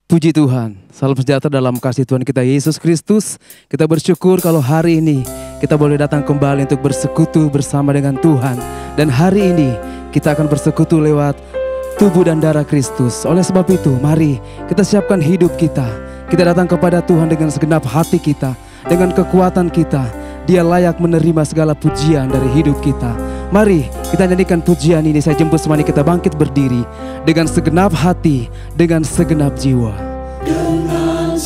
Puji Tuhan, salam sejahtera dalam kasih Tuhan kita Yesus Kristus. Kita bersyukur kalau hari ini kita boleh datang kembali untuk bersekutu bersama dengan Tuhan. Dan hari ini kita akan bersekutu lewat tubuh dan darah Kristus. Oleh sebab itu, mari kita siapkan hidup kita. Kita datang kepada Tuhan dengan segenap hati kita, dengan kekuatan kita. Dia layak menerima segala pujian dari hidup kita. Mari kita nyanyikan pujian ini. Saya jemput semuanya kita bangkit berdiri dengan segenap hati, dengan segenap jiwa.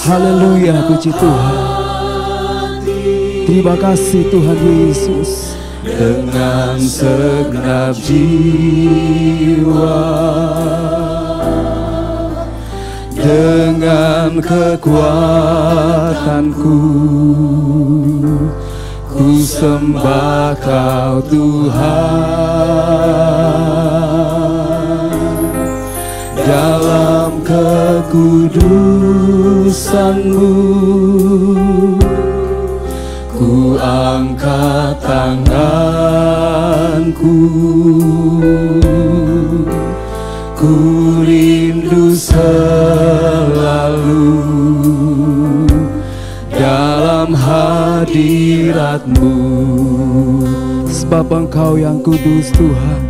Haleluya, puji Tuhan. Terima kasih Tuhan Yesus. Dengan segenap jiwa, dengan kekuatanku, ku sembah Kau Tuhan. Dalam kekudusan-Mu, ku angkat tanganku, ku rindu selalu dalam hadirat-Mu. Sebab Engkau yang kudus Tuhan,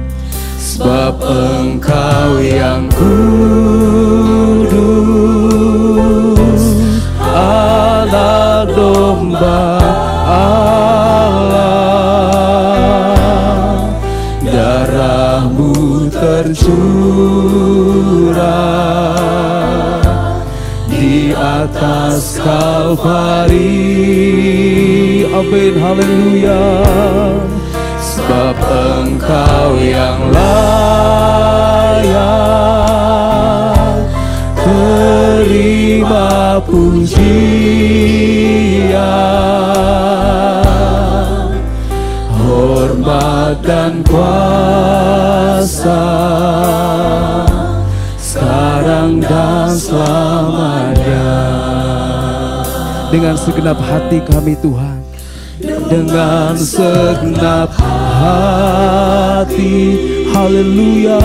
sebab Engkau yang kudus, Anak domba Allah. Darah-Mu tercurah di atas Kalvari. amin, haleluya. Sebab Engkau yang layak terima pujian, hormat dan kuasa, sekarang dan selamanya. Dengan segenap hati kami Tuhan, dengan segenap hati, haleluya.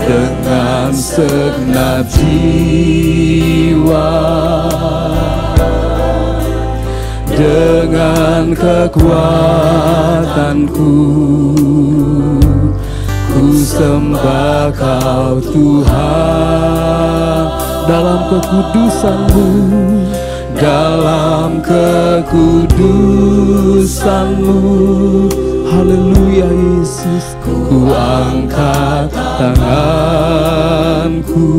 dengan segenap jiwa, dengan kekuatanku, ku sembah Kau Tuhan. Dalam kekudusan-Mu, dalam kekudusan-Mu, haleluya Yesus. ku angkat tanganku,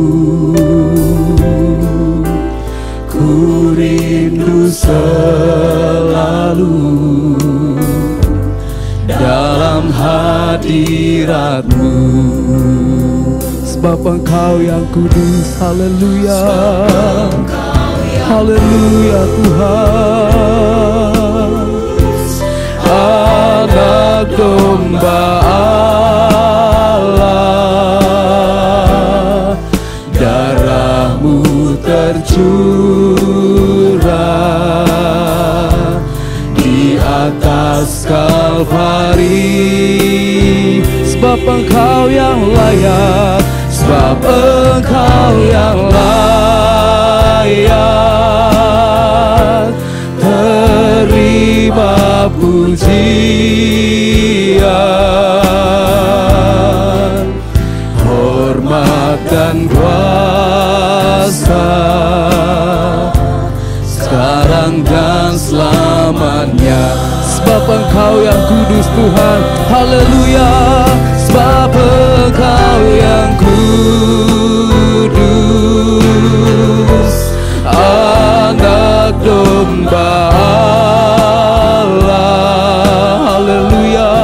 ku rindu selalu dalam hadirat-Mu. Sebab Engkau yang kudus, haleluya. Haleluya Tuhan. Anak domba Allah, darah-Mu tercurah di atas Kalvari. Sebab Engkau yang layak, sebab Engkau yang layak terima pujian, hormat dan kuasa, sekarang dan selamanya. sebab Engkau yang kudus Tuhan, haleluya. Sebab Engkau yang kudus, Anak domba Allah, haleluya.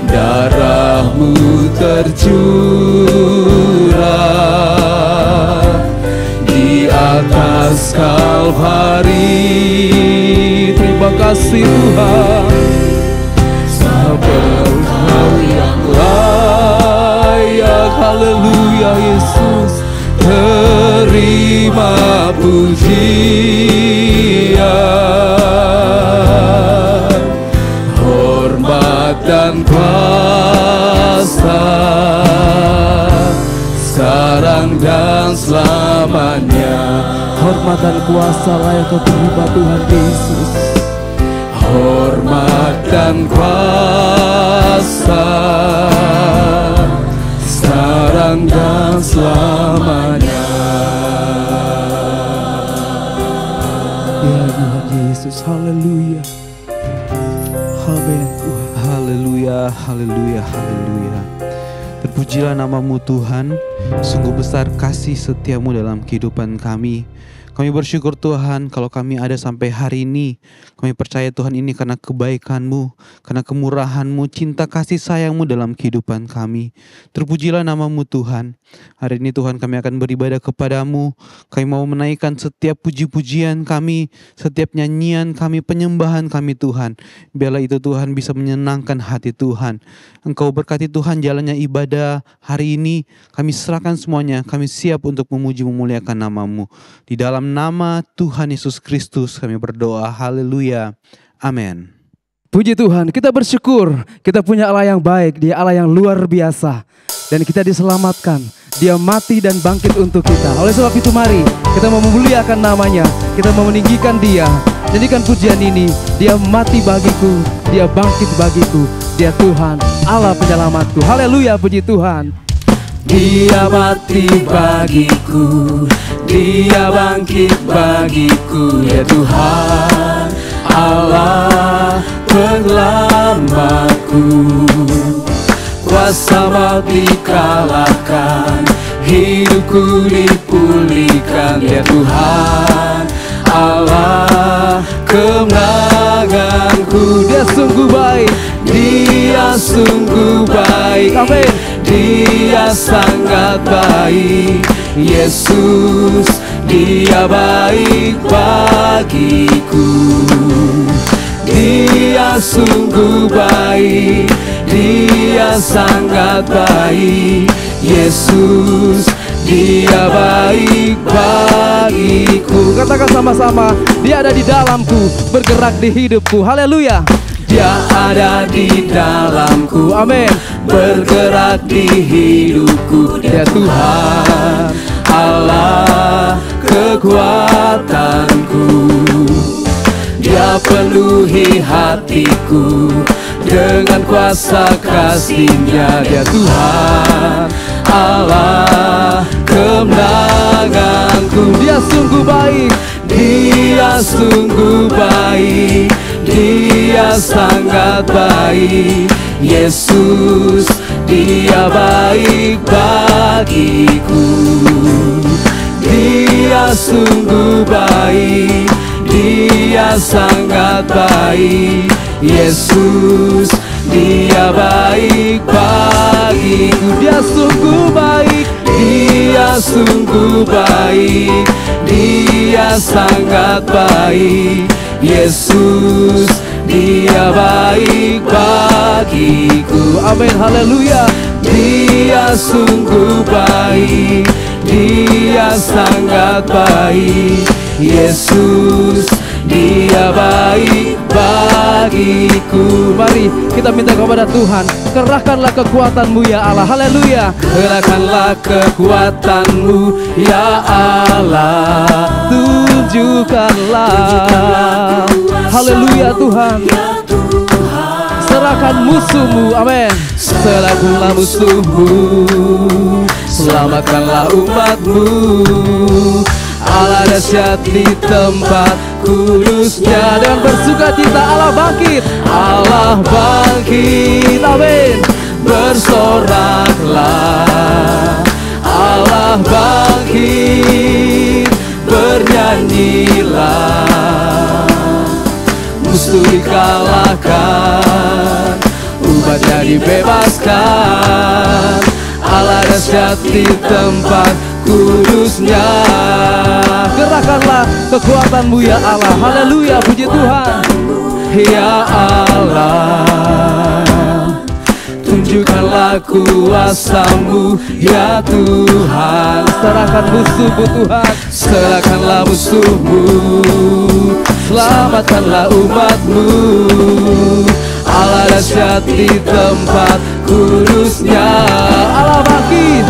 Darah-Mu tercurah di atas Kalvari. Terima kasih Tuhan. Sebab Engkau yang layak, Haleluya Yesus. terima pujian, hormat dan kuasa, sekarang dan selamanya. selamanya. Hormat dan kuasa layak kau terima Tuhan Yesus. Hormat dan kuasa sekarang dan selamanya. Ya Tuhan Yesus, haleluya. Amin. Haleluya, haleluya, haleluya. Terpujilah namamu Tuhan. Sungguh besar kasih setiamu dalam kehidupan kami. Kami bersyukur Tuhan kalau kami ada sampai hari ini. Kami percaya Tuhan ini karena kebaikan-Mu, karena kemurahan-Mu, cinta kasih sayang-Mu dalam kehidupan kami. Terpujilah namamu Tuhan. Hari ini Tuhan kami akan beribadah kepadamu. Kami mau menaikkan setiap puji-pujian kami, setiap nyanyian kami, penyembahan kami Tuhan. Biarlah itu Tuhan bisa menyenangkan hati Tuhan. Engkau berkati Tuhan jalannya ibadah hari ini. Kami serahkan semuanya, kami siap untuk memuji memuliakan namamu. Di dalam nama Tuhan Yesus Kristus kami berdoa, haleluya, amin. Puji Tuhan, kita bersyukur kita punya Allah yang baik, Dia Allah yang luar biasa. Dan kita diselamatkan, Dia mati dan bangkit untuk kita. Oleh sebab itu mari kita mau memuliakan namanya, kita mau meninggikan Dia. Jadikan pujian ini, Dia mati bagiku, Dia bangkit bagiku, Dia Tuhan, Allah penyelamatku. Haleluya, puji Tuhan. Dia mati bagiku, Dia bangkit bagiku, ya Tuhan, Allah penyelamatku. Kuasa maut dikalahkan, hidupku dipulihkan, ya Tuhan, Allah kemenanganku. Dia sungguh baik, Dia sungguh baik, amin. Dia sangat baik, Yesus, Dia baik bagiku. Dia sungguh baik, Dia sangat baik, Yesus, Dia baik bagiku. Katakan sama-sama, Dia ada di dalamku, bergerak di hidupku. Haleluya. Dia ada di dalamku, amin, bergerak di hidupku. Dia Tuhan, Allah kekuatanku. Dia penuhi hatiku dengan kuasa kasih-Nya. Dia Tuhan, Allah kemenanganku. Dia sungguh baik, Dia sungguh baik, Dia sangat baik, Yesus, Dia baik bagiku. Dia sungguh baik, Dia sangat baik, Yesus, Dia baik bagiku. Dia sungguh baik, Dia sungguh baik, Dia sangat baik, Yesus, Dia baik bagiku. amin, haleluya. Dia sungguh baik, Dia sangat baik, Yesus, Dia baik bagiku. Mari kita minta kepada Tuhan, kerahkanlah kekuatan-Mu ya Allah. Haleluya. Kerahkanlah kekuatan-Mu ya Allah. Tunjukkanlah, haleluya Tuhan. Serahkan musuh-Mu, amin. Serahkanlah musuh-Mu, selamatkanlah umat-Mu. Allah dahsyat di tempat kudus-Nya. Dengan bersukacita Allah bangkit, Allah bangkit, amin. Bersoraklah, Allah bangkit, bernyanyilah. Musuh dikalahkan, umatnya dibebaskan. Allah dahsyat di tempat kudus-Nya. Kerahkanlah kekuatan-Mu ya Allah. Haleluya, puji Tuhan. Ya Allah, tunjukkanlah kuasa-Mu ya Tuhan. Serahkan musuh-Mu Tuhan, serahkanlah musuh-Mu, selamatkanlah umat-Mu. Allah dahsyat di tempat kudus-Nya. Allah bangkit,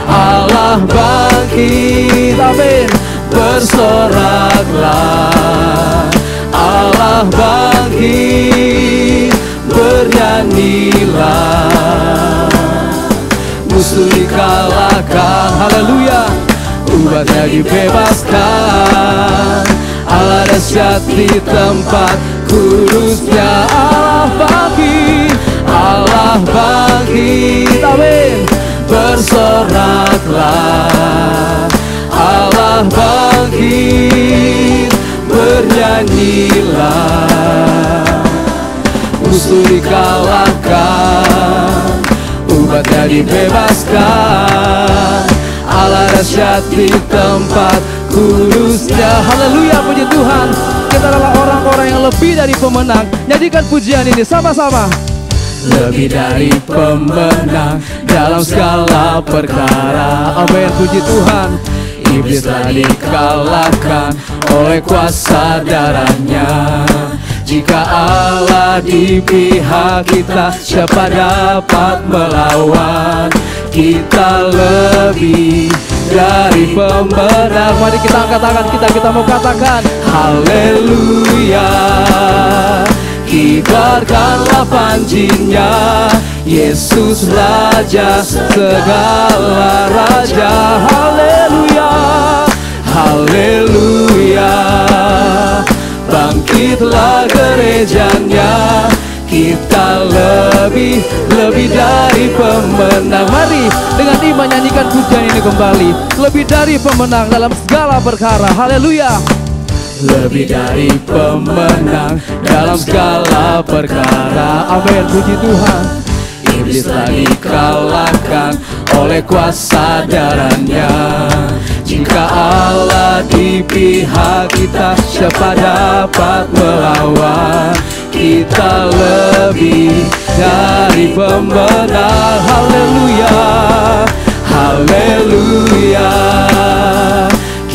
Allah bangkit, amin. Bersoraklah, Allah bangkit, bernyanyilah. Musuh dikalahkan, haleluya. Umatnya dibebaskan, Allah dahsyat di tempat kudusnya. Allah bangkit, Allah bangkit, amin. Bersoraklah, Allah bangkit, bernyanyilah. Musuh dikalahkan, umatnya dibebaskan, Allah dahsyat di tempat kudusnya. Haleluya, puji Tuhan. Kita adalah orang-orang yang lebih dari pemenang. Nyanyikan pujian ini sama-sama. Lebih dari pemenang dalam segala perkara. Amin, puji Tuhan. Iblis telah dikalahkan oleh kuasa darahnya. Jika Allah di pihak kita, siapa dapat melawan? Kita lebih dari pemenang. Mari kita angkat tangan kita mau katakan haleluya. Kibarkanlah panjinya, Yesus Raja segala raja. Haleluya, haleluya. Bangkitlah gerejanya, kita lebih dari pemenang. Mari dengan iman nyanyikan pujian ini kembali. Lebih dari pemenang dalam segala perkara. Haleluya. Lebih dari pemenang dalam segala perkara. Amin, puji Tuhan. Iblis telah dikalahkan oleh kuasa darahnya. Jika Allah di pihak kita, siapa dapat melawan? Kita lebih dari pemenang. Haleluya, haleluya.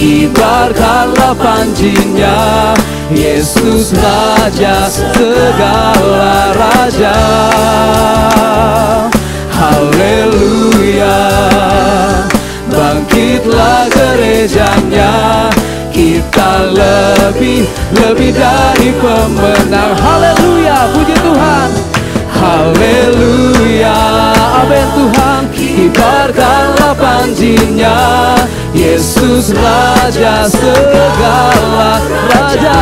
Kibarkanlah panjinya, Yesus Raja segala raja. Haleluya. Bangkitlah gerejanya, kita lebih dari pemenang. Haleluya, puji Tuhan. Haleluya, amin Tuhan. Kibarkanlah panjinya, Yesus Raja segala raja.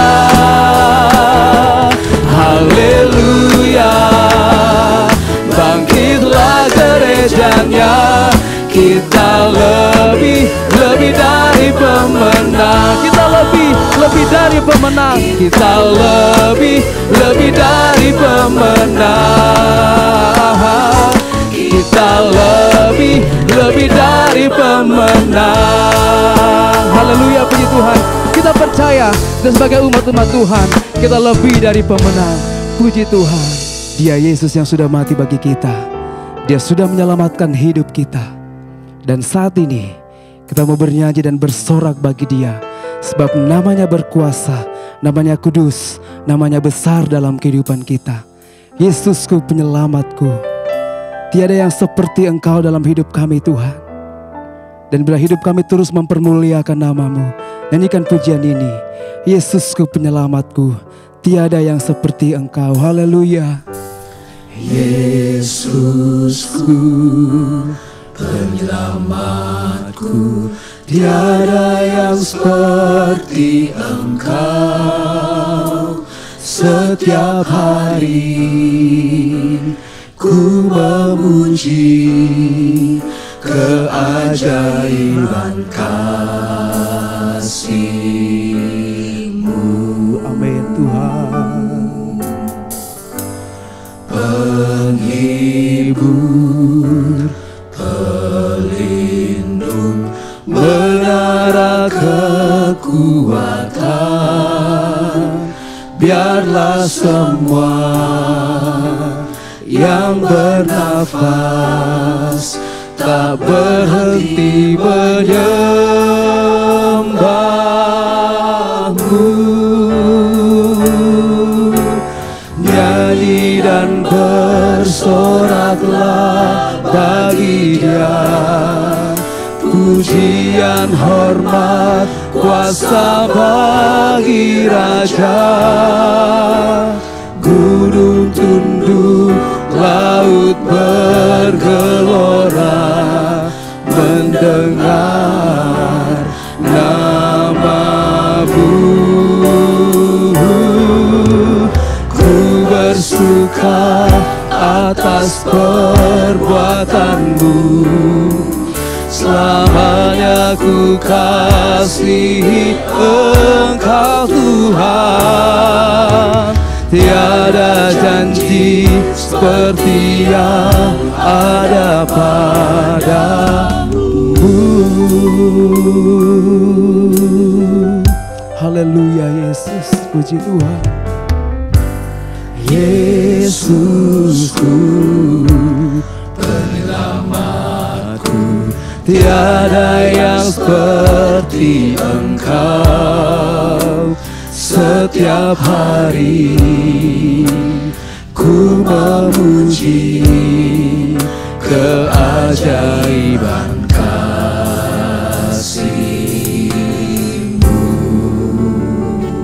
Haleluya. Bangkitlah gerejanya, kita lebih dari pemenang. Kita lebih dari pemenang. Kita lebih dari pemenang. Kita lebih dari pemenang. Haleluya, puji Tuhan. Kita percaya dan sebagai umat-umat Tuhan, kita lebih dari pemenang. Puji Tuhan. Dia Yesus yang sudah mati bagi kita. Dia sudah menyelamatkan hidup kita. Dan saat ini kita mau bernyanyi dan bersorak bagi Dia, sebab namanya berkuasa, namanya kudus, namanya besar dalam kehidupan kita. Yesusku penyelamatku, tiada yang seperti Engkau dalam hidup kami Tuhan. Dan bila hidup kami terus mempermuliakan nama-Mu, nyanyikan pujian ini. Yesusku penyelamatku, tiada yang seperti Engkau. Haleluya. Yesusku penyelamatku, tiada yang seperti Engkau. Setiap hari ku memuji keajaiban kasih-Mu. Amin Tuhan. Penghibur, pelindung, menara kekuatan, biarlah semua yang bernafas tak berhenti menyembah-Mu. Nyanyi dan bersoraklah bagi Dia, Pujian hormat kuasa bagi Raja. Gunung tunduk, laut bergelora mendengar nama-Mu. Ku bersuka atas perbuatan-Mu, selamanya ku kasihi Engkau Tuhan. Tiada janji seperti yang ada padamu. Haleluya Yesus, puji Tuhan. Yesusku, penyelamatku, tiada yang seperti Engkau. Setiap hari ku memuji keajaiban kasih-Mu.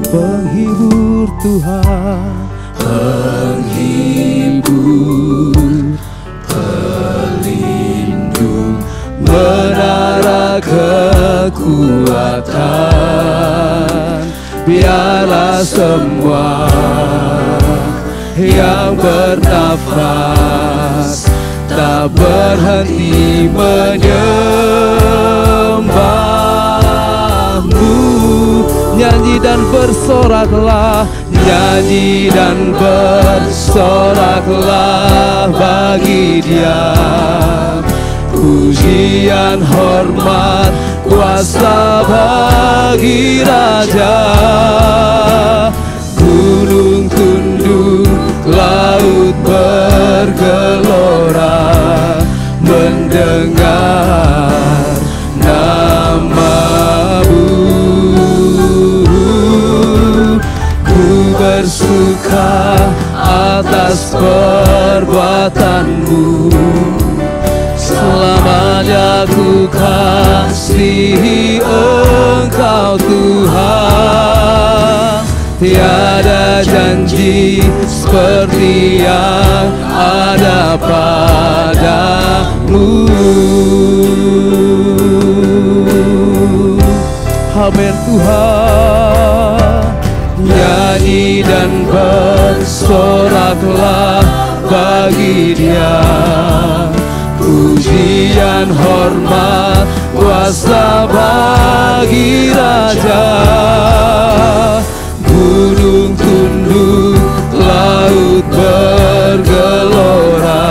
Penghibur Tuhan, penghibur, pelindung, menara kekuatan. Biarlah semua yang bernafas tak berhenti menyembah-Mu. Nyanyi dan bersoraklah, nyanyi dan bersoraklah bagi Dia. Pujian hormat kuasa bagi Raja. Gunung tunduk, laut bergelora mendengar nama-Mu. Ku bersuka atas perbuatan-Mu, selamanya ku kasihi Engkau Tuhan. Tiada janji seperti yang ada padamu. Amin Tuhan. Nyanyi dan bersoraklah bagi Dia. Pujian hormat kuasa bagi Raja. Gunung tunduk, laut bergelora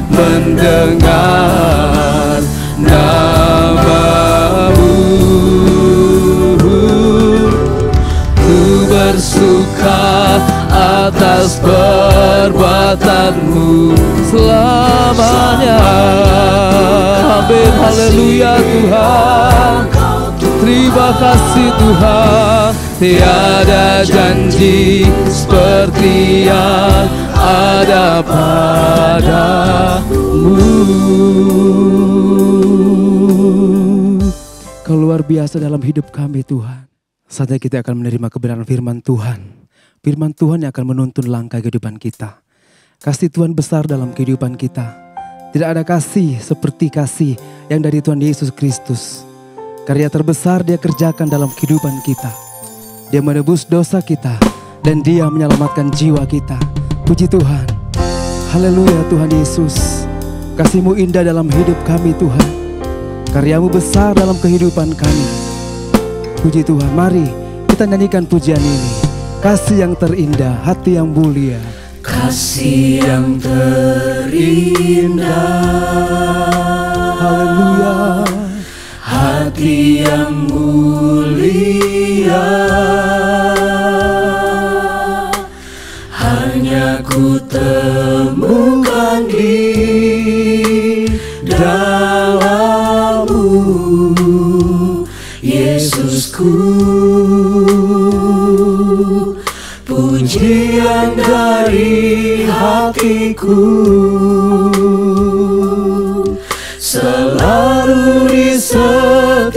mendengar nama-Mu. Ku bersuka atas perbuatan-Mu selamanya. Amin, haleluya Tuhan. Terima kasih Tuhan. Tiada janji seperti yang ada padamu. Kau luar biasa dalam hidup kami Tuhan. Saatnya kita akan menerima kebenaran firman Tuhan. Firman Tuhan yang akan menuntun langkah kehidupan kita. Kasih Tuhan besar dalam kehidupan kita. Tidak ada kasih seperti kasih yang dari Tuhan Yesus Kristus. Karya terbesar Dia kerjakan dalam kehidupan kita. Dia menebus dosa kita dan Dia menyelamatkan jiwa kita. Puji Tuhan. Haleluya Tuhan Yesus. Kasih-Mu indah dalam hidup kami Tuhan. Karya-Mu besar dalam kehidupan kami. Puji Tuhan. Mari kita nyanyikan pujian ini. Kasih yang terindah, hati yang mulia. Kasih yang terindah, Haleluya. hati yang mulia, hanya ku temukan di dalam-Mu, Yesusku. Pujian dari hatiku selalu di setiap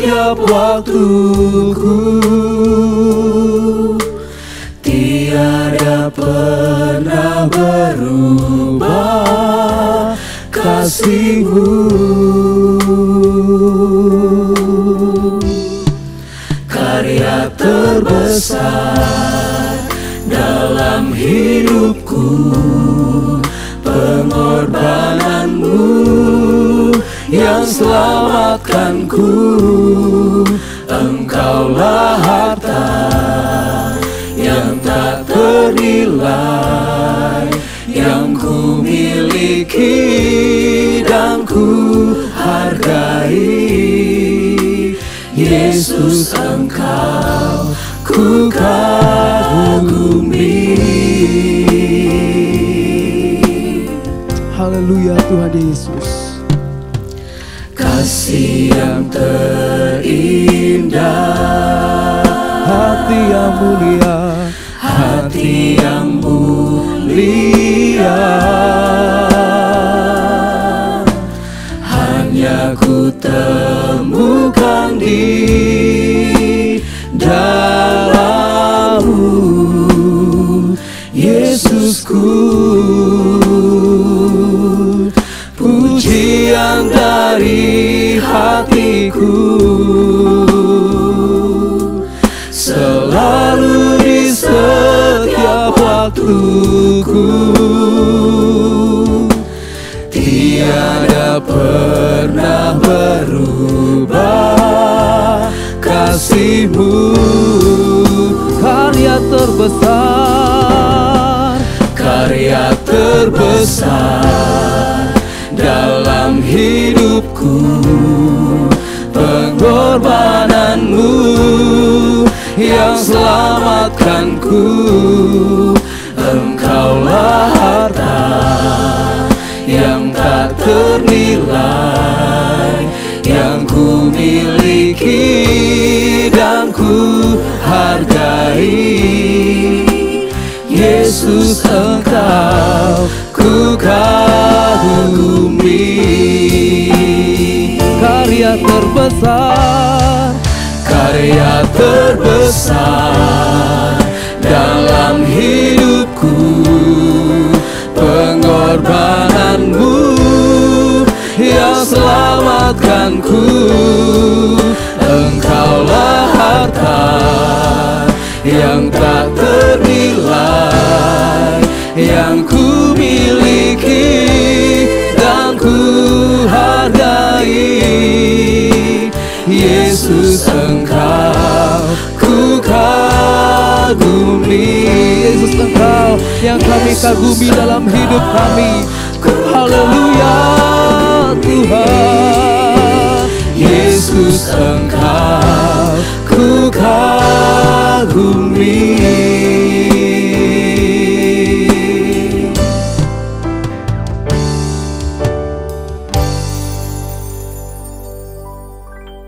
waktuku, tiada pernah berubah kasih-Mu. Karya terbesar dalam hidupku, pengorbanan-Mu yang selamatkanku. Engkaulah harta yang tak ternilai, yang ku miliki dan ku hargai. Yesus, Engkau ku kagumi. Haleluya Tuhan Yesus. Kasih yang terindah, Hati yang mulia, hati yang mulia, hanya ku temukan di dalam-Mu, Yesusku. Pujian dari hatiku selalu di setiap waktuku, tiada pernah berubah kasih-Mu. karya terbesar, Karya terbesar dalam hidupku, pengorbanan-Mu yang selamatkanku. Engkaulah harta yang tak ternilai, yang ku miliki dan ku hargai. Yesus, Engkau ku kagumi. karya terbesar, Karya terbesar dalam hidupku, pengorbanan-Mu yang selamatkanku. Engkaulah harta yang tak ternilai, yang ku miliki dan ku hargai. Yesus, Engkau ku kagumi. Yesus Engkau yang kami kagumi dalam hidup kami. Haleluya Tuhan. Yesus, Engkau ku kagumi.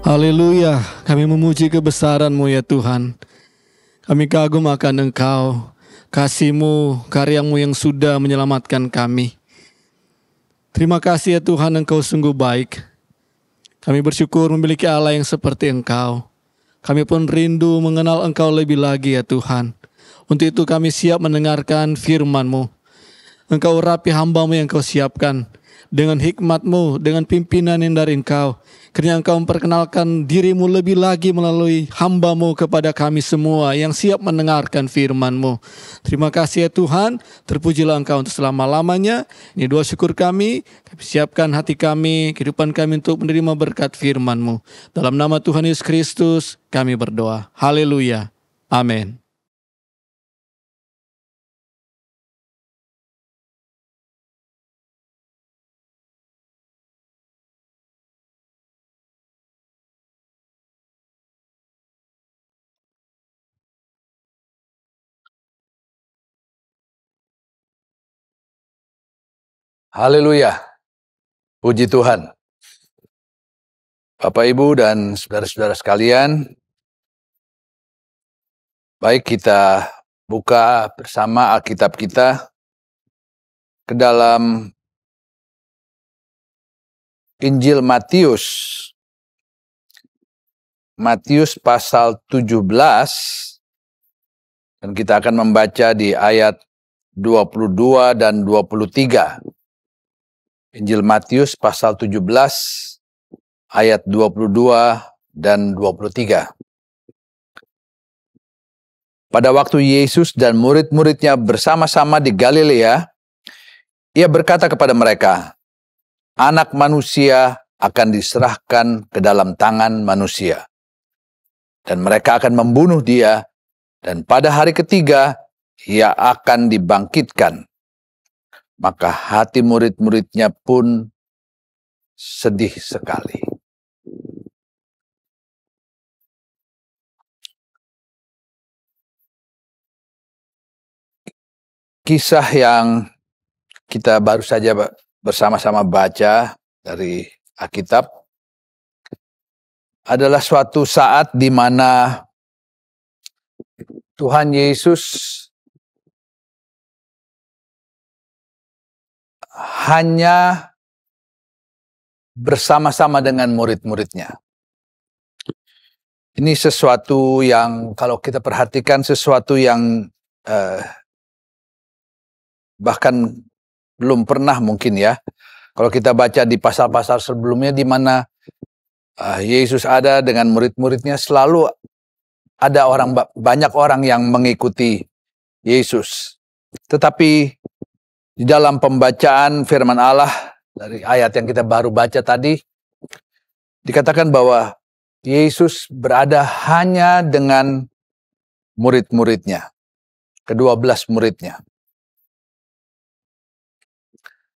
Haleluya, kami memuji kebesaran-Mu ya Tuhan. Kami kagum akan Engkau, kasih-Mu, karya-Mu yang sudah menyelamatkan kami. Terima kasih ya Tuhan, Engkau sungguh baik. Kami bersyukur memiliki Allah yang seperti Engkau. Kami pun rindu mengenal Engkau lebih lagi ya Tuhan. Untuk itu kami siap mendengarkan firman-Mu. Engkau urapi hamba-Mu yang Engkau siapkan. Dengan hikmat-Mu, dengan pimpinan yang dari Engkau. Kiranya Engkau memperkenalkan diri-Mu lebih lagi melalui hamba-Mu kepada kami semua yang siap mendengarkan firman-Mu. Terima kasih ya Tuhan, terpujilah Engkau untuk selama-lamanya. Ini doa syukur kami siapkan hati kami, kehidupan kami untuk menerima berkat firman-Mu. Dalam nama Tuhan Yesus Kristus kami berdoa. Haleluya. Amin. Haleluya, puji Tuhan. Bapak, Ibu, dan saudara-saudara sekalian, baik kita buka bersama Alkitab kita ke dalam Injil Matius Matius pasal 17 dan kita akan membaca di ayat 22 dan 23. Injil Matius pasal 17 ayat 22 dan 23. Pada waktu Yesus dan murid-muridnya bersama-sama di Galilea, ia berkata kepada mereka, Anak manusia akan diserahkan ke dalam tangan manusia. Dan mereka akan membunuh dia, dan pada hari ketiga ia akan dibangkitkan. Maka hati murid-muridnya pun sedih sekali. Kisah yang kita baru saja bersama-sama baca dari Alkitab adalah suatu saat di mana Tuhan Yesus hanya bersama-sama dengan murid-muridnya. Ini sesuatu yang kalau kita perhatikan sesuatu yang bahkan belum pernah mungkin ya. Kalau kita baca di pasal-pasal sebelumnya di mana Yesus ada dengan murid-muridnya, selalu ada banyak orang yang mengikuti Yesus. Tetapi di dalam pembacaan firman Allah dari ayat yang kita baru baca tadi, dikatakan bahwa Yesus berada hanya dengan murid-muridnya, ke-12 muridnya.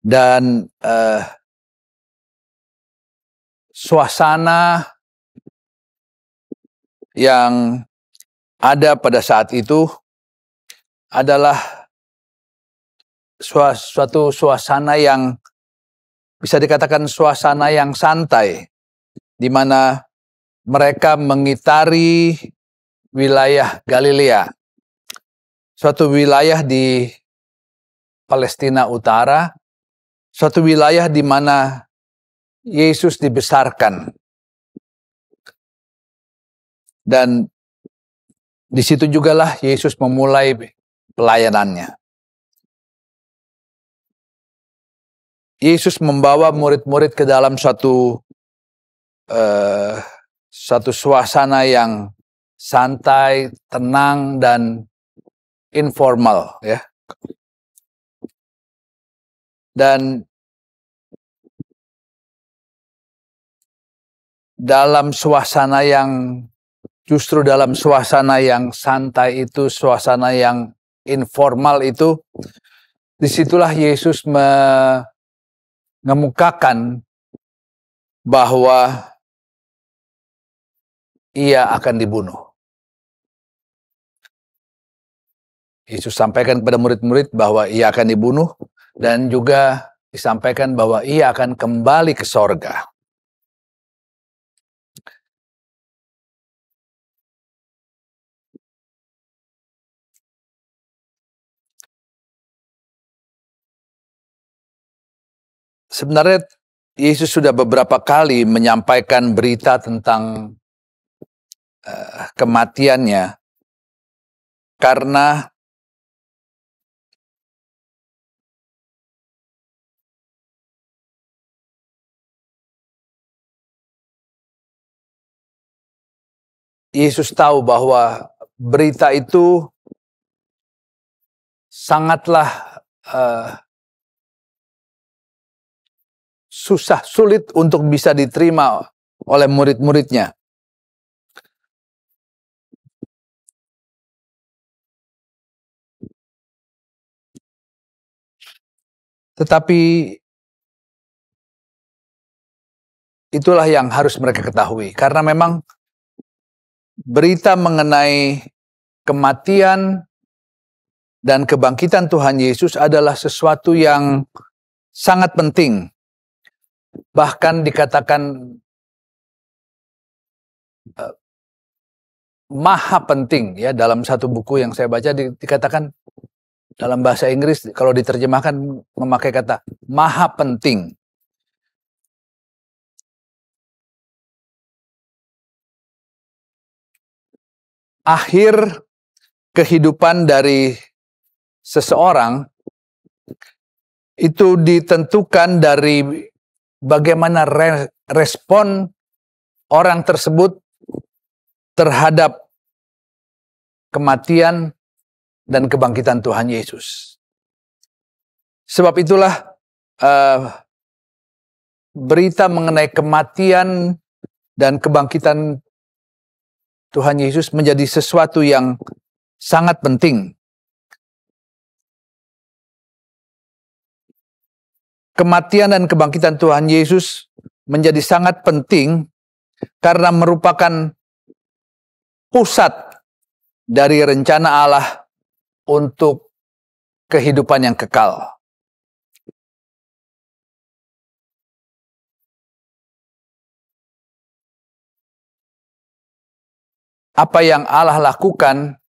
Dan suasana yang ada pada saat itu adalah suatu suasana yang bisa dikatakan suasana yang santai, di mana mereka mengitari wilayah Galilea, suatu wilayah di Palestina Utara, suatu wilayah di mana Yesus dibesarkan. Dan di situ jugalah Yesus memulai pelayanannya. Yesus membawa murid-murid ke dalam suatu suasana yang santai, tenang, dan informal, ya. Dan dalam suasana yang santai itu, suasana yang informal itu, disitulah Yesus mengemukakan bahwa ia akan dibunuh. Yesus sampaikan kepada murid-murid bahwa ia akan dibunuh, dan juga disampaikan bahwa ia akan kembali ke sorga. Sebenarnya Yesus sudah beberapa kali menyampaikan berita tentang kematiannya, karena Yesus tahu bahwa berita itu sangatlah sulit untuk bisa diterima oleh murid-muridnya. Tetapi itulah yang harus mereka ketahui, karena memang berita mengenai kematian dan kebangkitan Tuhan Yesus adalah sesuatu yang sangat penting. Bahkan dikatakan maha penting, ya, dalam satu buku yang saya baca dikatakan dalam bahasa Inggris kalau diterjemahkan memakai kata maha penting. akhir kehidupan dari seseorang itu ditentukan dari bagaimana respon orang tersebut terhadap kematian dan kebangkitan Tuhan Yesus. Sebab itulah berita mengenai kematian dan kebangkitan Tuhan Yesus menjadi sesuatu yang sangat penting. Kematian dan kebangkitan Tuhan Yesus menjadi sangat penting karena merupakan pusat dari rencana Allah untuk kehidupan yang kekal. Apa yang Allah lakukan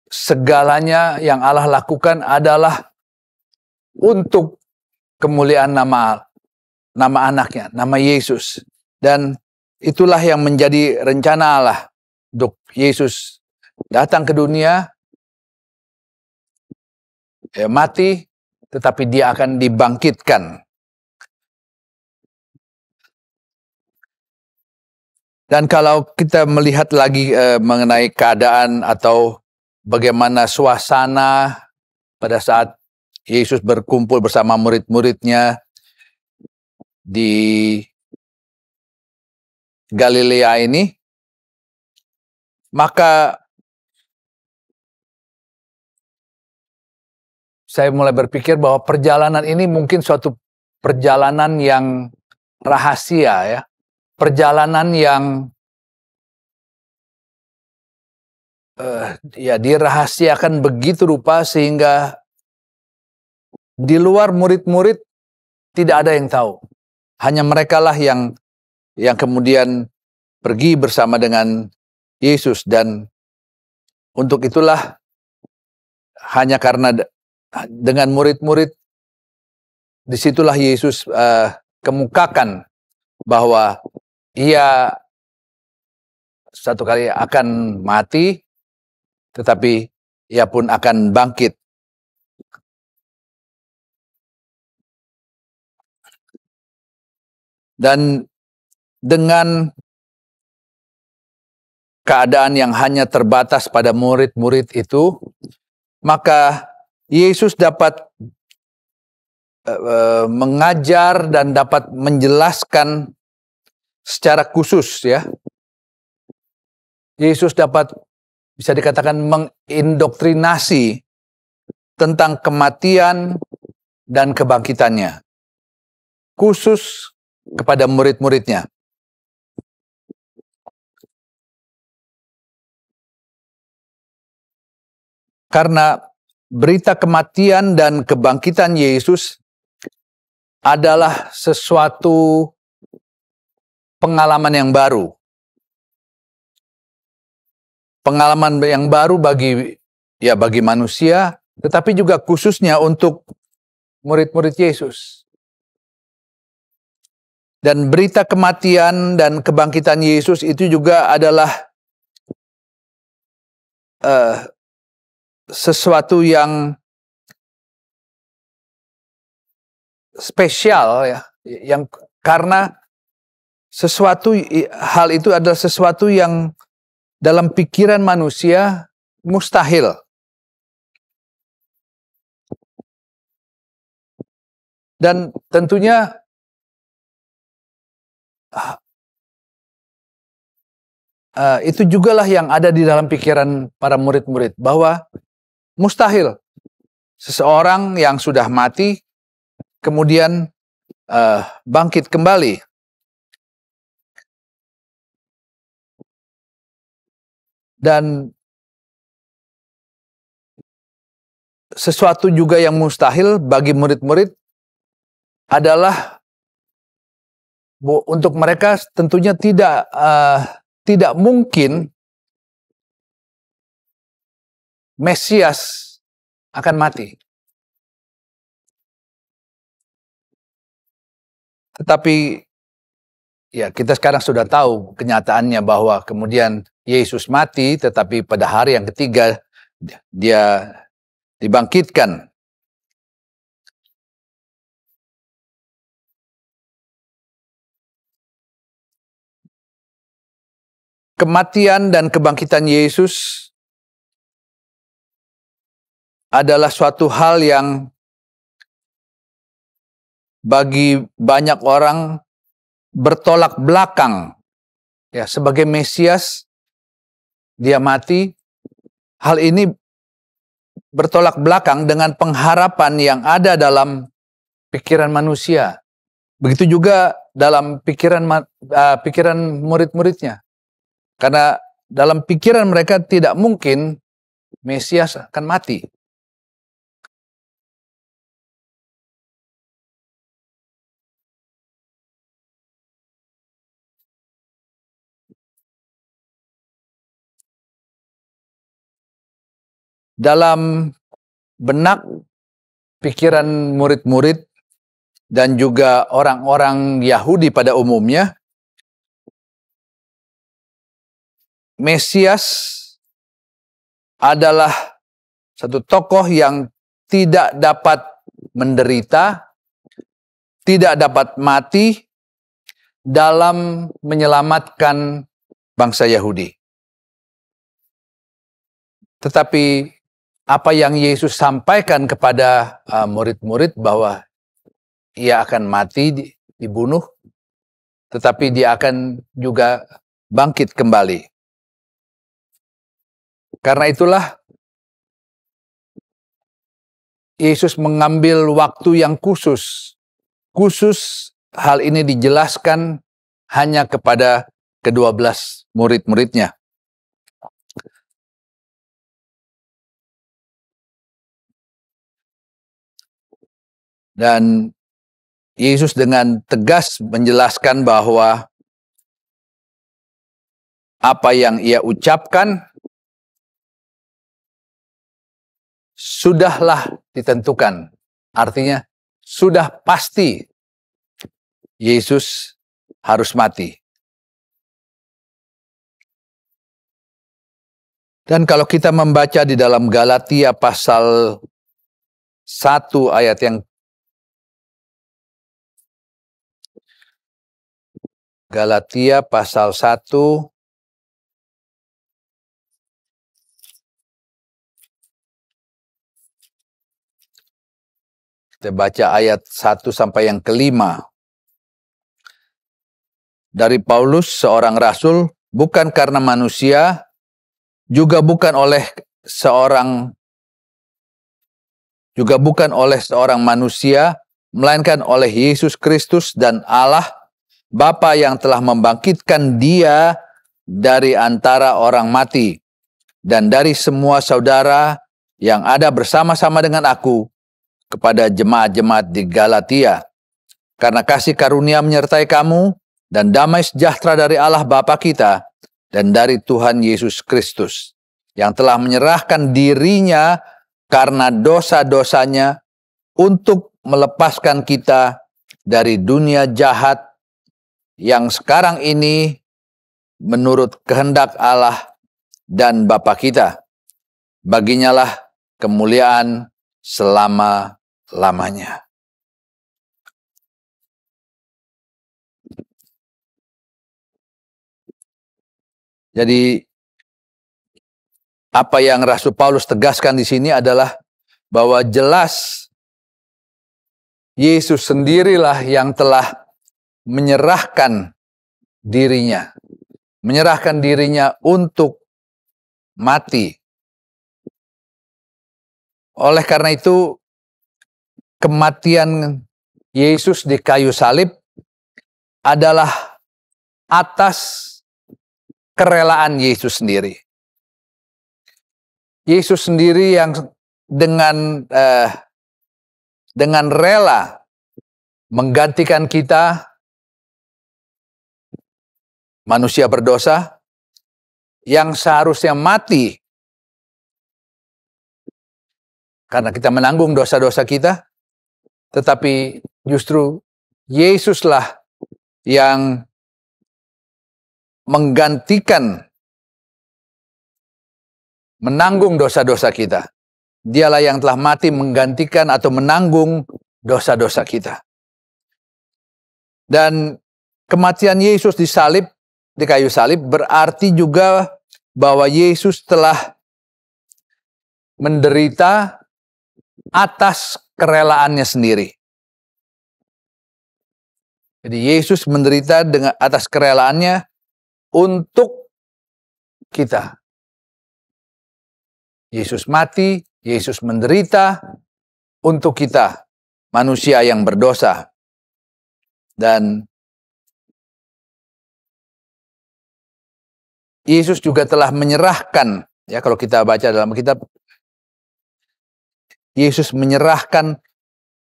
segalanya yang Allah lakukan adalah untuk kemuliaan nama anaknya, nama Yesus. Dan itulah yang menjadi rencana Allah untuk Yesus datang ke dunia, mati, tetapi dia akan dibangkitkan. Dan kalau kita melihat lagi mengenai keadaan atau bagaimana suasana pada saat Yesus berkumpul bersama murid-muridnya di Galilea ini, maka saya mulai berpikir bahwa perjalanan ini mungkin suatu perjalanan yang rahasia ya. Perjalanan yang dirahasiakan begitu rupa sehingga di luar murid-murid tidak ada yang tahu. Hanya merekalah yang kemudian pergi bersama dengan Yesus, dan untuk itulah hanya karena dengan murid-murid disitulah Yesus kemukakan bahwa ia satu kali akan mati, tetapi ia pun akan bangkit. Dan dengan keadaan yang hanya terbatas pada murid-murid itu, maka Yesus dapat mengajar dan dapat menjelaskan secara khusus ya. Yesus dapat, bisa dikatakan, mengindoktrinasi tentang kematian dan kebangkitannya, khusus kepada murid-muridnya. Karena berita kematian dan kebangkitan Yesus adalah sesuatu pengalaman yang baru. Pengalaman yang baru bagi manusia, tetapi juga khususnya untuk murid-murid Yesus. Dan berita kematian dan kebangkitan Yesus itu juga adalah sesuatu yang spesial ya, yang karena hal itu adalah sesuatu yang dalam pikiran manusia mustahil. Dan tentunya itu jugalah yang ada di dalam pikiran para murid-murid, bahwa mustahil seseorang yang sudah mati kemudian bangkit kembali. Dan sesuatu juga yang mustahil bagi murid-murid adalah untuk mereka tentunya tidak mungkin Mesias akan mati. Tetapi ya kita sekarang sudah tahu kenyataannya bahwa kemudian Yesus mati, tetapi pada hari yang ketiga dia dibangkitkan. Kematian dan kebangkitan Yesus adalah suatu hal yang bagi banyak orang bertolak belakang. Ya, sebagai Mesias, dia mati. Hal ini bertolak belakang dengan pengharapan yang ada dalam pikiran manusia. Begitu juga dalam pikiran murid-muridnya. Karena dalam pikiran mereka tidak mungkin Mesias akan mati. Dalam benak pikiran murid-murid dan juga orang-orang Yahudi pada umumnya, Mesias adalah satu tokoh yang tidak dapat menderita, tidak dapat mati dalam menyelamatkan bangsa Yahudi. Tetapi apa yang Yesus sampaikan kepada murid-murid bahwa ia akan mati, dibunuh, tetapi dia akan juga bangkit kembali. Karena itulah Yesus mengambil waktu yang khusus. Khusus hal ini dijelaskan hanya kepada ke-12 murid-muridnya. Dan Yesus dengan tegas menjelaskan bahwa apa yang ia ucapkan sudahlah ditentukan. Artinya sudah pasti Yesus harus mati. Dan kalau kita membaca di dalam Galatia pasal 1 ayat yang Galatia pasal 1 kita baca ayat 1 sampai yang kelima. Dari Paulus, seorang rasul, bukan karena manusia, juga bukan oleh seorang manusia, melainkan oleh Yesus Kristus dan Allah, Bapa yang telah membangkitkan dia dari antara orang mati, dan dari semua saudara yang ada bersama-sama dengan aku, kepada jemaat-jemaat di Galatia. Karena kasih karunia menyertai kamu, dan damai sejahtera dari Allah Bapa kita, dan dari Tuhan Yesus Kristus, yang telah menyerahkan dirinya karena dosa-dosanya, untuk melepaskan kita dari dunia jahat, yang sekarang ini menurut kehendak Allah dan Bapa kita. Baginyalah kemuliaan selama-lamanya. Jadi apa yang Rasul Paulus tegaskan di sini adalah bahwa jelas Yesus sendirilah yang telah menyerahkan dirinya untuk mati. Oleh karena itu, kematian Yesus di kayu salib adalah atas kerelaan Yesus sendiri. Yesus sendiri yang dengan rela menggantikan kita, manusia berdosa, yang seharusnya mati karena kita menanggung dosa-dosa kita, tetapi justru Yesuslah yang menggantikan, menanggung dosa-dosa kita. Dialah yang telah mati menggantikan atau menanggung dosa-dosa kita. Dan kematian Yesus di kayu salib berarti juga bahwa Yesus telah menderita atas kerelaannya sendiri. Jadi Yesus menderita dengan atas kerelaannya untuk kita. Yesus mati, Yesus menderita untuk kita, manusia yang berdosa. Dan Yesus juga telah menyerahkan, ya kalau kita baca dalam kitab, Yesus menyerahkan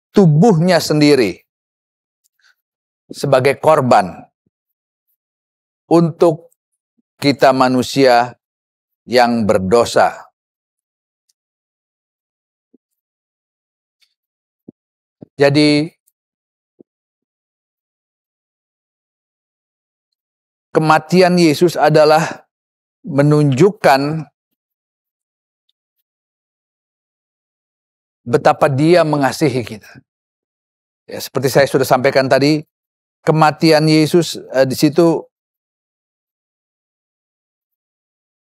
tubuhnya sendiri sebagai korban untuk kita manusia yang berdosa. Jadi kematian Yesus adalah menunjukkan betapa Dia mengasihi kita. Ya, seperti saya sudah sampaikan tadi, kematian Yesus di situ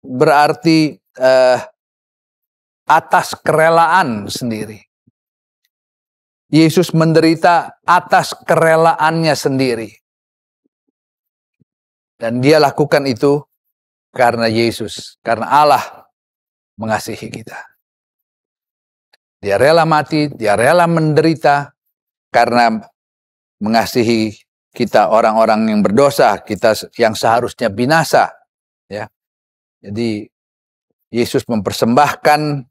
berarti atas kerelaan sendiri. Yesus menderita atas kerelaannya sendiri. Dan Dia lakukan itu karena Yesus, karena Allah mengasihi kita. Dia rela mati, Dia rela menderita karena mengasihi kita, orang-orang yang berdosa, kita yang seharusnya binasa. Ya. Jadi Yesus mempersembahkan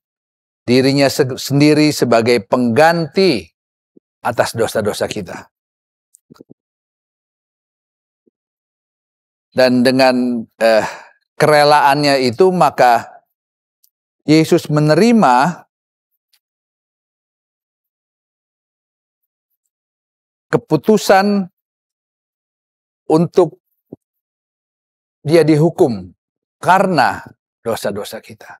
dirinya sendiri sebagai pengganti atas dosa-dosa kita. Dan dengan kerelaannya itu, maka Yesus menerima keputusan untuk Dia dihukum karena dosa-dosa kita.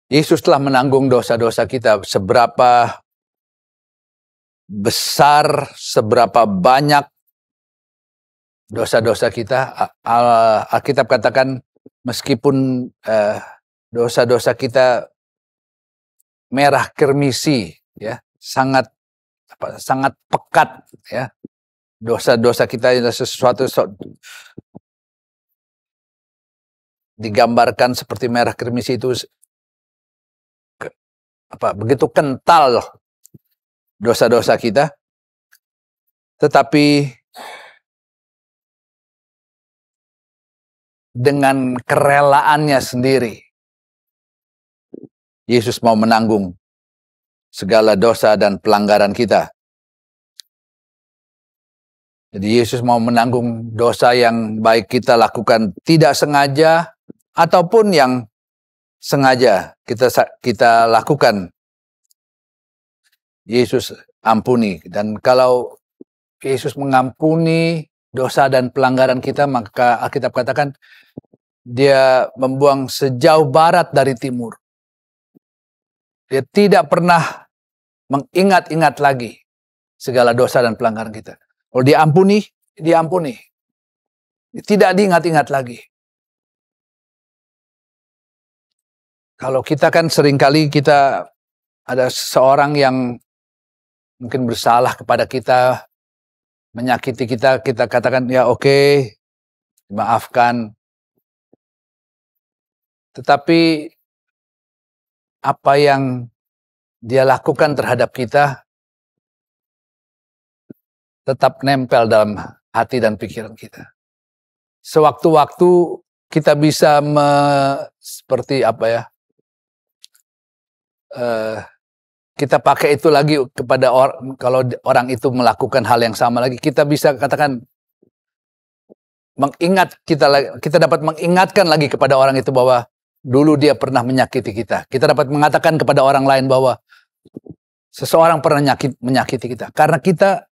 Yesus telah menanggung dosa-dosa kita. Seberapa besar, seberapa banyak dosa-dosa kita. Alkitab katakan meskipun dosa-dosa kita merah kirmisi, ya, sangat pekat, ya. Dosa-dosa kita adalah sesuatu digambarkan seperti merah kirmisi itu begitu kental dosa-dosa kita, tetapi dengan kerelaannya sendiri Yesus mau menanggung segala dosa dan pelanggaran kita. Jadi Yesus mau menanggung dosa yang baik kita lakukan tidak sengaja ataupun yang sengaja kita lakukan. Yesus ampuni. Dan kalau Yesus mengampuni dosa dan pelanggaran kita, maka Alkitab katakan Dia membuang sejauh barat dari timur. Dia tidak pernah mengingat-ingat lagi segala dosa dan pelanggaran kita. Kalau diampuni, diampuni. Tidak diingat-ingat lagi. Kalau kita kan seringkali kita ada seseorang yang mungkin bersalah kepada kita, menyakiti kita, kita katakan ya oke, maafkan. Tetapi apa yang dia lakukan terhadap kita tetap nempel dalam hati dan pikiran kita. Sewaktu-waktu kita bisa seperti apa ya? Kita pakai itu lagi kepada kalau orang itu melakukan hal yang sama lagi, kita bisa katakan kita dapat mengingatkan lagi kepada orang itu bahwa dulu dia pernah menyakiti kita. Kita dapat mengatakan kepada orang lain bahwa seseorang pernah menyakiti kita. Karena kita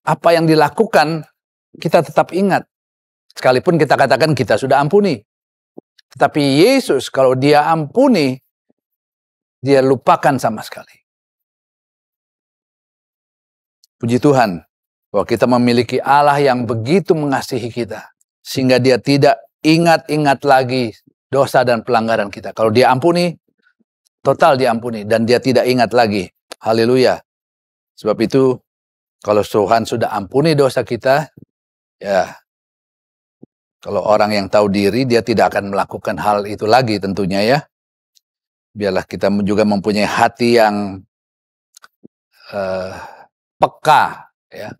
apa yang dilakukan kita tetap ingat. Sekalipun kita katakan kita sudah ampuni. Tetapi Yesus kalau dia ampuni, dia lupakan sama sekali. Puji Tuhan bahwa kita memiliki Allah yang begitu mengasihi kita. Sehingga dia tidak ingat-ingat lagi dosa dan pelanggaran kita. Kalau dia ampuni, total diampuni. Dan dia tidak ingat lagi. Haleluya. Sebab itu, kalau Tuhan sudah ampuni dosa kita, ya, kalau orang yang tahu diri, dia tidak akan melakukan hal itu lagi tentunya ya. Biarlah kita juga mempunyai hati yang peka ya.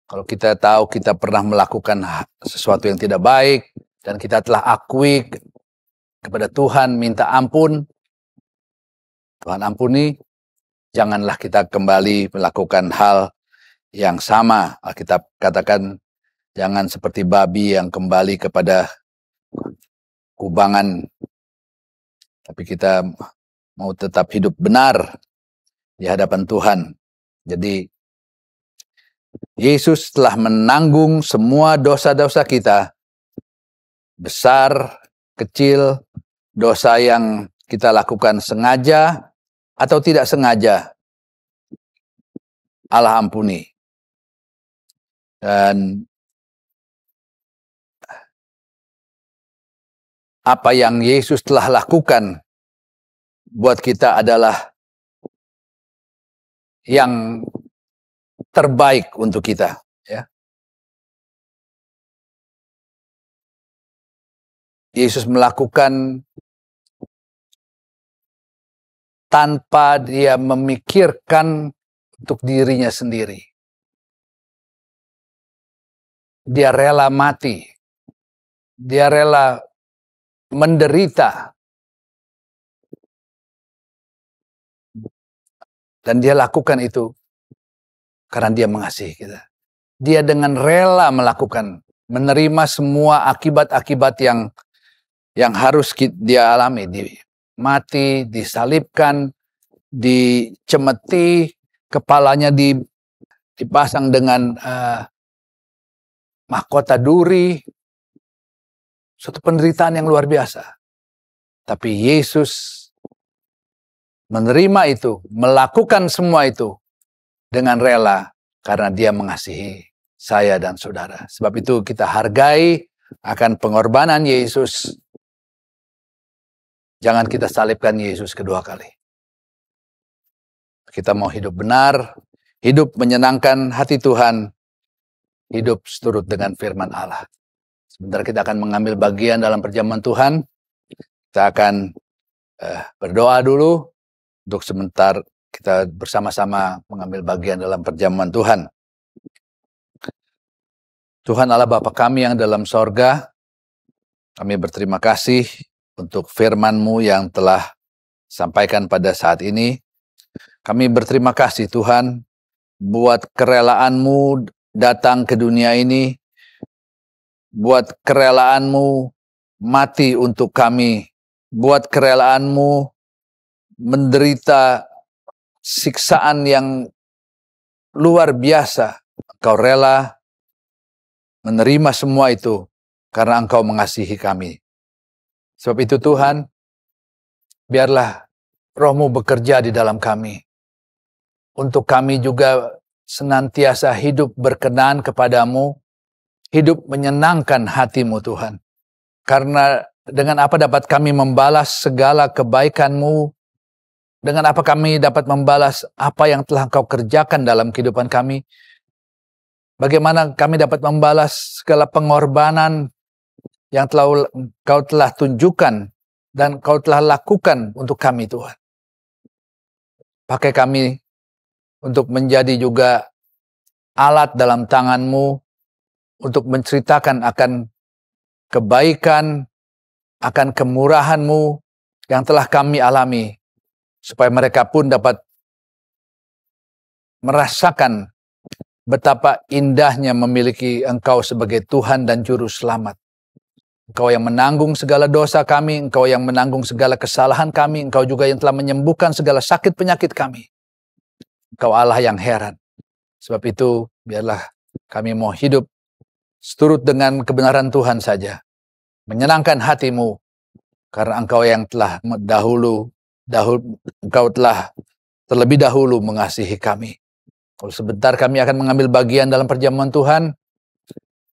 Kalau kita tahu kita pernah melakukan sesuatu yang tidak baik, dan kita telah akui kepada Tuhan, minta ampun, Tuhan ampuni, janganlah kita kembali melakukan hal yang sama. Alkitab katakan, jangan seperti babi yang kembali kepada kubangan. Tapi kita mau tetap hidup benar di hadapan Tuhan. Jadi, Yesus telah menanggung semua dosa-dosa kita. Besar, kecil, dosa yang kita lakukan sengaja atau tidak sengaja. Allah ampuni. Dan apa yang Yesus telah lakukan buat kita adalah yang terbaik untuk kita, ya. Yesus melakukan tanpa dia memikirkan untuk dirinya sendiri. Dia rela mati. Dia rela menderita. Dan dia lakukan itu karena dia mengasihi kita. Dia dengan rela melakukan, menerima semua akibat-akibat yang harus dia alami. Mati, disalibkan, dicemeti, kepalanya dipasang dengan mahkota duri. Suatu penderitaan yang luar biasa. Tapi Yesus menerima itu, melakukan semua itu dengan rela karena dia mengasihi saya dan saudara. Sebab itu kita hargai akan pengorbanan Yesus. Jangan kita salibkan Yesus kedua kali. Kita mau hidup benar, hidup menyenangkan hati Tuhan, hidup seturut dengan firman Allah. Sebentar kita akan mengambil bagian dalam perjamuan Tuhan. Kita akan berdoa dulu. Untuk sebentar kita bersama-sama mengambil bagian dalam perjamuan Tuhan. Tuhan Allah Bapa kami yang dalam sorga, kami berterima kasih untuk firman-Mu yang telah sampaikan pada saat ini. Kami berterima kasih Tuhan buat kerelaan-Mu datang ke dunia ini, buat kerelaan-Mu mati untuk kami, buat kerelaan-Mu menderita siksaan yang luar biasa. Engkau rela menerima semua itu karena Engkau mengasihi kami. Sebab itu Tuhan, biarlah Roh-Mu bekerja di dalam kami. Untuk kami juga senantiasa hidup berkenan kepadamu, hidup menyenangkan hati-Mu Tuhan. Karena dengan apa dapat kami membalas segala kebaikan-Mu, dengan apa kami dapat membalas apa yang telah Engkau kerjakan dalam kehidupan kami? Bagaimana kami dapat membalas segala pengorbanan yang Engkau telah tunjukkan dan Engkau telah lakukan untuk kami Tuhan. Pakai kami untuk menjadi juga alat dalam tangan-Mu untuk menceritakan akan kebaikan, akan kemurahan-Mu yang telah kami alami. Supaya mereka pun dapat merasakan betapa indahnya memiliki Engkau sebagai Tuhan dan Juru Selamat. Engkau yang menanggung segala dosa kami, Engkau yang menanggung segala kesalahan kami, Engkau juga yang telah menyembuhkan segala sakit penyakit kami. Engkau Allah yang heran. Sebab itu, biarlah kami mau hidup seturut dengan kebenaran Tuhan saja. Menyenangkan hatimu, karena Engkau yang telah Engkau telah terlebih dahulu mengasihi kami. Kalau sebentar kami akan mengambil bagian dalam perjamuan Tuhan,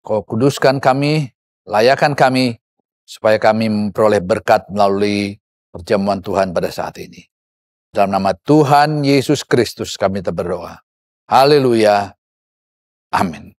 Kau kuduskan kami, layakan kami, supaya kami memperoleh berkat melalui perjamuan Tuhan pada saat ini. Dalam nama Tuhan Yesus Kristus kami berdoa. Haleluya. Amin.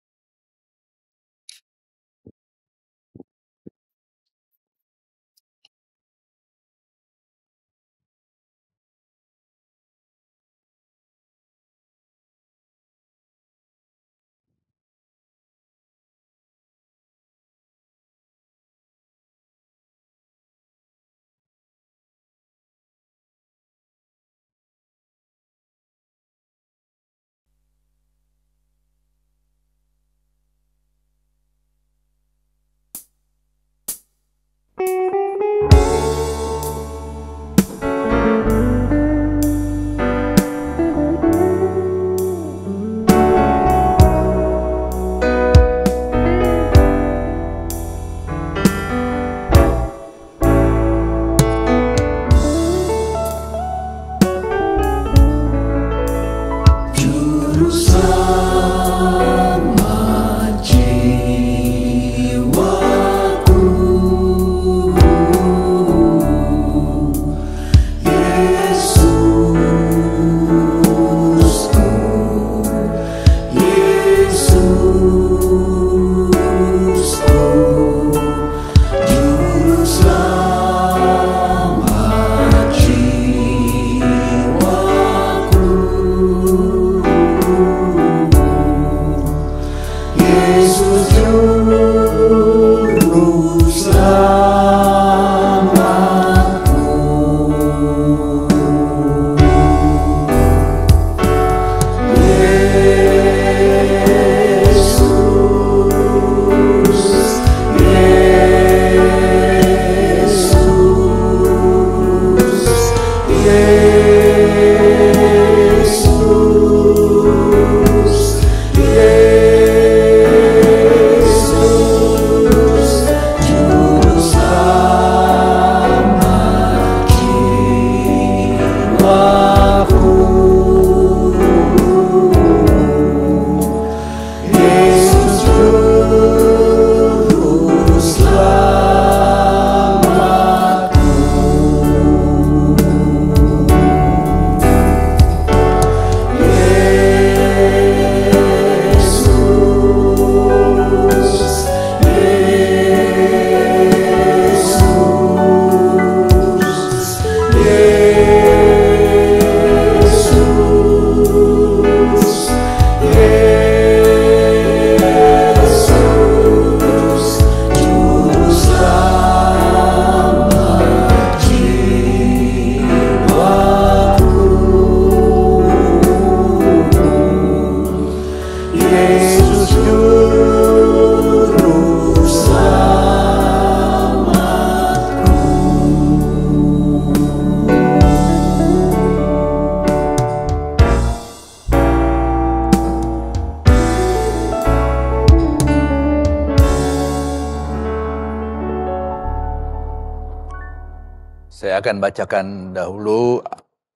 Saya akan bacakan dahulu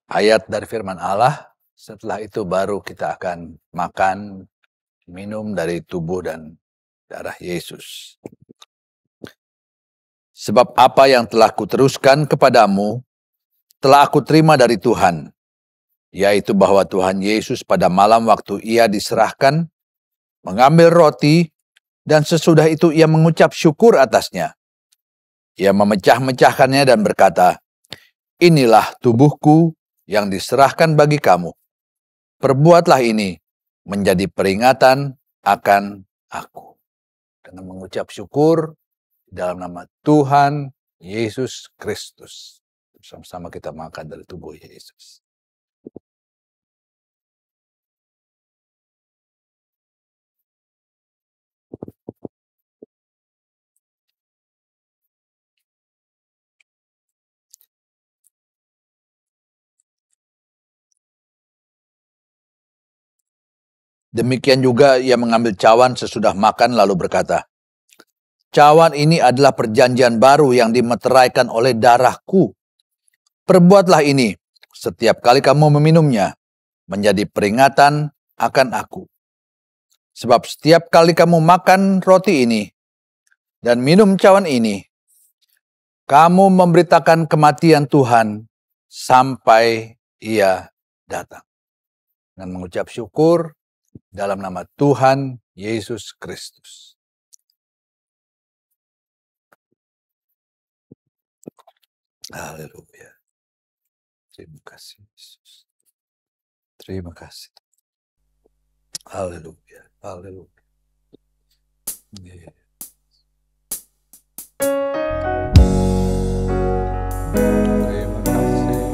ayat dari firman Allah. Setelah itu baru kita akan makan, minum dari tubuh dan darah Yesus. Sebab apa yang telah kuteruskan kepadamu, telah aku terima dari Tuhan, yaitu bahwa Tuhan Yesus pada malam waktu ia diserahkan, mengambil roti, dan sesudah itu ia mengucap syukur atasnya. Ia memecah-mecahkannya dan berkata, "Inilah tubuhku yang diserahkan bagi kamu. Perbuatlah ini menjadi peringatan akan aku." Dengan mengucap syukur dalam nama Tuhan Yesus Kristus. Sama-sama kita makan dari tubuh Yesus. Demikian juga ia mengambil cawan sesudah makan lalu berkata, "Cawan ini adalah perjanjian baru yang dimeteraikan oleh darahku. Perbuatlah ini setiap kali kamu meminumnya, menjadi peringatan akan aku. Sebab setiap kali kamu makan roti ini dan minum cawan ini, kamu memberitakan kematian Tuhan sampai ia datang." Dan mengucap syukur dalam nama Tuhan Yesus Kristus. Haleluya. Terima kasih Yesus. Terima kasih. Haleluya. Haleluya. Yeah. Terima kasih.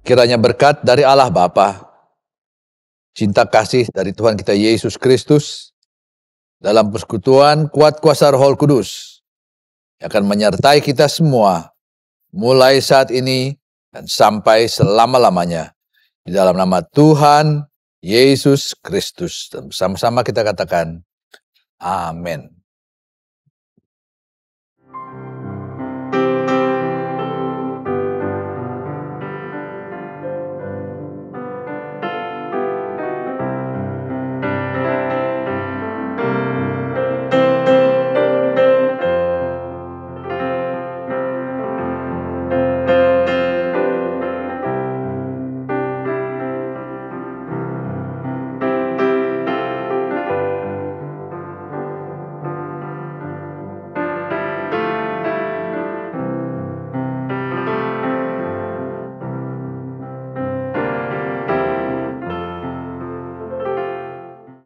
Kiranya berkat dari Allah Bapa, cinta kasih dari Tuhan kita Yesus Kristus, dalam persekutuan kuat kuasa Roh Kudus, yang akan menyertai kita semua, mulai saat ini dan sampai selama-lamanya. Di dalam nama Tuhan Yesus Kristus. Dan bersama-sama kita katakan, amin.